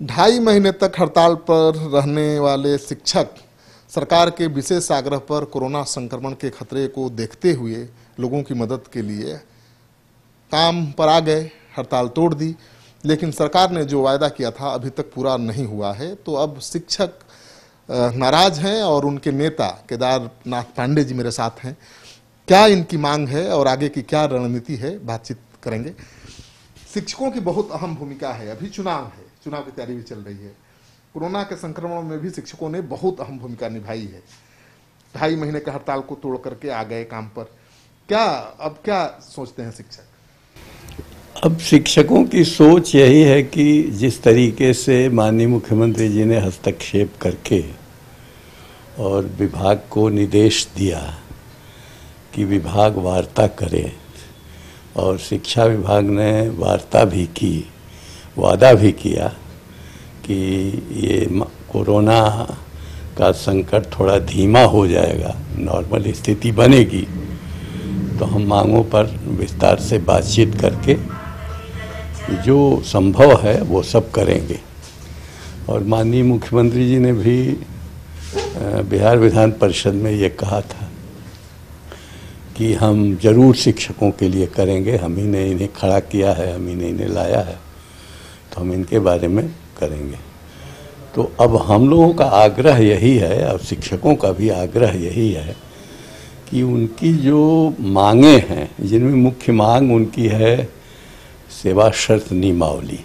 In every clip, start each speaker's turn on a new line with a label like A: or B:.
A: 2.5 महीने तक हड़ताल पर रहने वाले शिक्षक सरकार के विशेष आग्रह पर कोरोना संक्रमण के खतरे को देखते हुए लोगों की मदद के लिए काम पर आ गए, हड़ताल तोड़ दी। लेकिन सरकार ने जो वायदा किया था अभी तक पूरा नहीं हुआ है। तो अब शिक्षक नाराज हैं और उनके नेता केदारनाथ पांडे जी मेरे साथ हैं। क्या इनकी मांग है और आगे की क्या रणनीति है, बातचीत करेंगे। शिक्षकों की बहुत अहम भूमिका है। अभी चुनाव है, चुनाव की तैयारी भी चल रही है। कोरोना के संक्रमण में भी शिक्षकों ने बहुत अहम भूमिका निभाई है। 2.5 महीने के हड़ताल को तोड़ करके आ गए काम पर। अब क्या सोचते हैं शिक्षक?
B: अब शिक्षकों की सोच यही है कि जिस तरीके से माननीय मुख्यमंत्री जी ने हस्तक्षेप करके और विभाग को निर्देश दिया कि विभाग वार्ता करे, और शिक्षा विभाग ने वार्ता भी की, वादा भी किया कि ये कोरोना का संकट थोड़ा धीमा हो जाएगा, नॉर्मल स्थिति बनेगी तो हम मांगों पर विस्तार से बातचीत करके जो संभव है वो सब करेंगे। और माननीय मुख्यमंत्री जी ने भी बिहार विधान परिषद में ये कहा था कि हम जरूर शिक्षकों के लिए करेंगे, हम ही ने इन्हें खड़ा किया है, हम ही ने इन्हें लाया है, तो हम इनके बारे में करेंगे। तो अब हम लोगों का आग्रह यही है और शिक्षकों का भी आग्रह यही है कि उनकी जो मांगे हैं, जिनमें मुख्य मांग उनकी है सेवा शर्त नियमावली।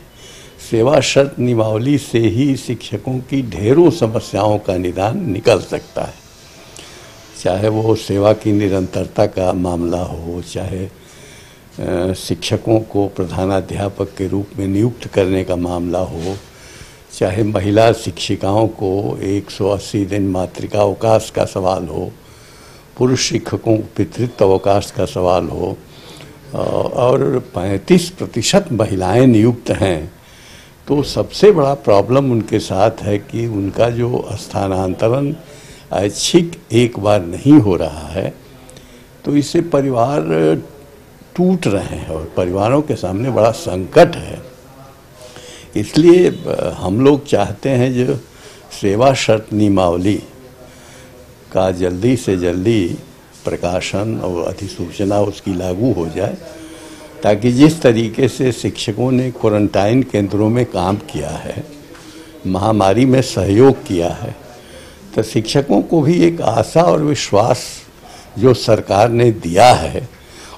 B: सेवा शर्त नियमावली से ही शिक्षकों की ढेरों समस्याओं का निदान निकल सकता है, चाहे वो सेवा की निरंतरता का मामला हो, चाहे शिक्षकों को प्रधानाध्यापक के रूप में नियुक्त करने का मामला हो, चाहे महिला शिक्षिकाओं को 180 दिन मातृका अवकाश का सवाल हो, पुरुष शिक्षकों को पितृत्व अवकाश का सवाल हो, और 35% महिलाएं नियुक्त हैं। तो सबसे बड़ा प्रॉब्लम उनके साथ है कि उनका जो स्थानांतरण ऐच्छिक एक बार नहीं हो रहा है, तो इससे परिवार टूट रहे हैं और परिवारों के सामने बड़ा संकट है। इसलिए हम लोग चाहते हैं जो सेवा शर्त नियमावली का जल्दी से जल्दी प्रकाशन और अधिसूचना उसकी लागू हो जाए, ताकि जिस तरीके से शिक्षकों ने क्वारंटाइन केंद्रों में काम किया है, महामारी में सहयोग किया है, तो शिक्षकों को भी एक आशा और विश्वास जो सरकार ने दिया है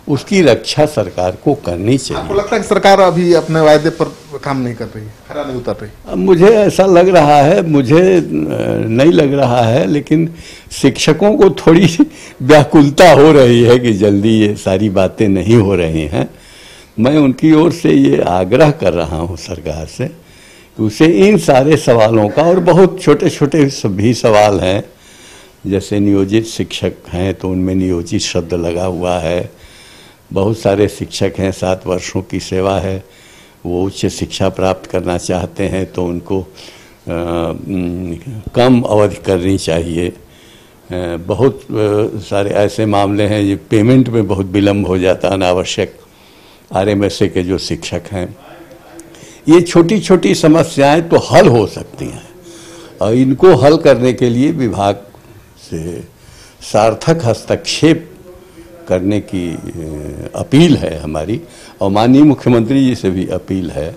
B: उसकी रक्षा सरकार को करनी चाहिए।
A: आपको लगता है कि सरकार अभी अपने वायदे पर काम नहीं कर रही, खरा नहीं उतर रही?
B: अब मुझे ऐसा लग रहा है, मुझे नहीं लग रहा है, लेकिन शिक्षकों को थोड़ी व्याकुलता हो रही है कि जल्दी ये सारी बातें नहीं हो रही हैं। मैं उनकी ओर से ये आग्रह कर रहा हूँ सरकार से कि उसे इन सारे सवालों का, और बहुत छोटे छोटे भी सवाल हैं, जैसे नियोजित शिक्षक हैं तो उनमें नियोजित शब्द लगा हुआ है, बहुत सारे शिक्षक हैं 7 वर्षों की सेवा है, वो उच्च शिक्षा प्राप्त करना चाहते हैं तो उनको कम अवधि करनी चाहिए। बहुत सारे ऐसे मामले हैं जो पेमेंट में बहुत विलम्ब हो जाता है, अनावश्यक RMSA के जो शिक्षक हैं। ये छोटी छोटी समस्याएं तो हल हो सकती हैं, और इनको हल करने के लिए विभाग से सार्थक हस्तक्षेप करने की अपील है हमारी, और माननीय मुख्यमंत्री जी से भी अपील है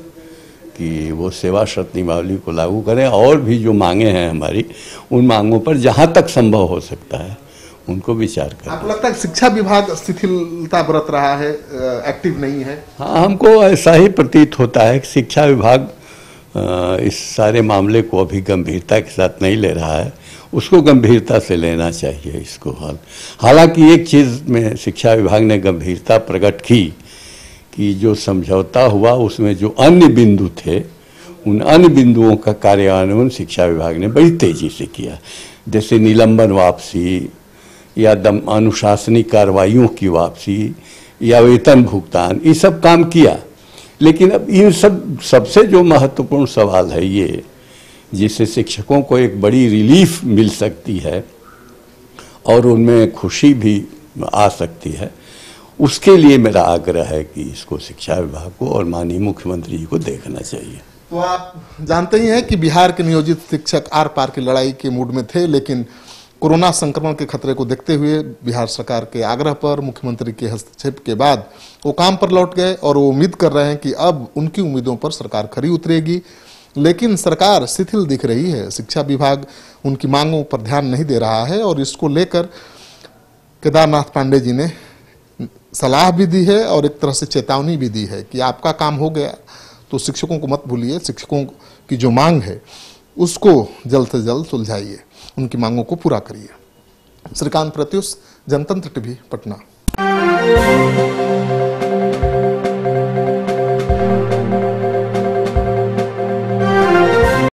B: कि वो सेवा शर्त नियमावली को लागू करें, और भी जो मांगे हैं हमारी, उन मांगों पर जहाँ तक संभव हो सकता है उनको विचार करें।
A: आपको लगता है शिक्षा विभाग शिथिलता बरत रहा है, एक्टिव नहीं है?
B: हाँ, हमको ऐसा ही प्रतीत होता है कि शिक्षा विभाग इस सारे मामले को अभी गंभीरता के साथ नहीं ले रहा है। उसको गंभीरता से लेना चाहिए इसको हल। हालांकि एक चीज़ में शिक्षा विभाग ने गंभीरता प्रकट की कि जो समझौता हुआ उसमें जो अन्य बिंदु थे, उन अन्य बिंदुओं का कार्यान्वयन शिक्षा विभाग ने बड़ी तेज़ी से किया, जैसे निलंबन वापसी या अनुशासनिक कार्रवाइयों की वापसी या वेतन भुगतान, ये सब काम किया। लेकिन अब इन सबसे जो महत्वपूर्ण सवाल है ये, जिससे शिक्षकों को एक बड़ी रिलीफ मिल सकती है और उनमें खुशी भी आ सकती है, उसके लिए मेरा आग्रह है कि इसको शिक्षा विभाग को और माननीय मुख्यमंत्री जी को देखना चाहिए।
A: तो आप जानते ही हैं कि बिहार के नियोजित शिक्षक आर पार की लड़ाई के मूड में थे, लेकिन कोरोना संक्रमण के खतरे को देखते हुए बिहार सरकार के आग्रह पर, मुख्यमंत्री के हस्तक्षेप के बाद वो काम पर लौट गए और वो उम्मीद कर रहे हैं कि अब उनकी उम्मीदों पर सरकार खरी उतरेगी। लेकिन सरकार शिथिल दिख रही है। शिक्षा विभाग उनकी मांगों पर ध्यान नहीं दे रहा है और इसको लेकर केदारनाथ पांडे जी ने सलाह भी दी है और एक तरह से चेतावनी भी दी है कि आपका काम हो गया तो शिक्षकों को मत भूलिए, शिक्षकों की जो मांग है उसको जल्द से जल्द सुलझाइए, उनकी मांगों को पूरा करिए। श्रीकांत प्रत्युष, जनतंत्र टीवी, पटना।